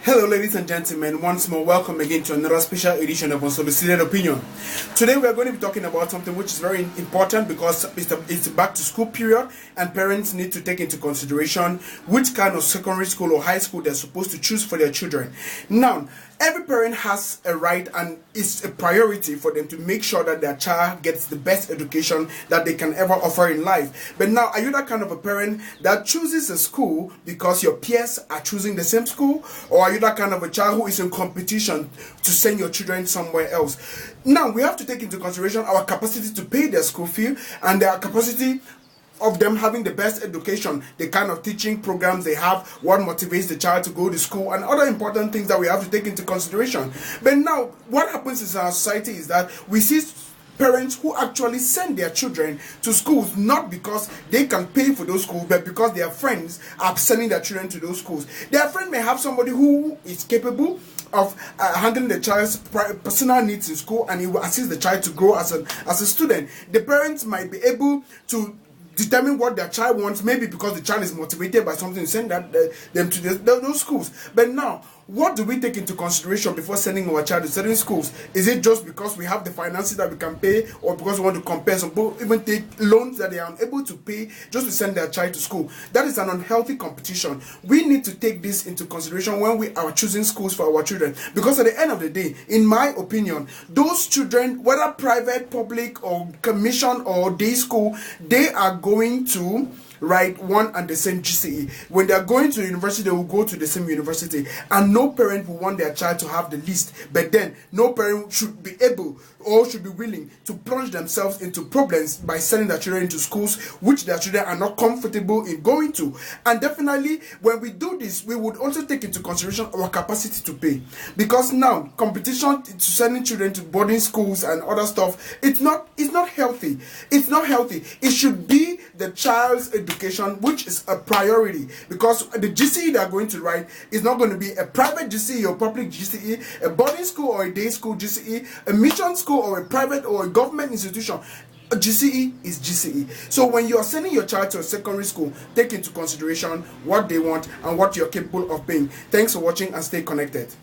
Hello ladies and gentlemen, once more welcome again to another special edition of Unsolicited Opinion. Today we are going to be talking about something which is very important because it's the back to school period and parents need to take into consideration which kind of secondary school or high school they're supposed to choose for their children. Now, every parent has a right and it's a priority for them to make sure that their child gets the best education that they can ever offer in life. But now, are you that kind of a parent that chooses a school because your peers are choosing the same school? Or are you that kind of a child who is in competition to send your children somewhere else? Now, we have to take into consideration our capacity to pay their school fee and their capacity of them having the best education, the kind of teaching programs they have, what motivates the child to go to school, and other important things that we have to take into consideration. But now, what happens in our society is that we see parents who actually send their children to schools not because they can pay for those schools, but because their friends are sending their children to those schools. Their friend may have somebody who is capable of handling the child's personal needs in school, and he will assist the child to grow as a student. The parents might be able to determine what their child wants, maybe because the child is motivated by something, to send them to those schools. But now, what do we take into consideration before sending our child to certain schools? Is it just because we have the finances that we can pay, or because we want to compare? Some people even take loans that they are unable to pay just to send their child to school. That is an unhealthy competition. We need to take this into consideration when we are choosing schools for our children, because at the end of the day, in my opinion, those children, whether private, public, or commission or day school, they are going to write one and the same GCE. When they are going to university, they will go to the same university, and no parent will want their child to have the least. But then no parent should be able or should be willing to plunge themselves into problems by sending their children into schools which their children are not comfortable in going to. And definitely, when we do this, we would also take into consideration our capacity to pay, because now competition to sending children to boarding schools and other stuff, it's not healthy. It's not healthy. It should be the child's education which is a priority, because the GCE they are going to write is not going to be a private GCE or public GCE, a boarding school or a day school GCE, a mission school or a private or a government institution. A GCE is GCE. So when you are sending your child to a secondary school, take into consideration what they want and what you're capable of paying. Thanks for watching and stay connected.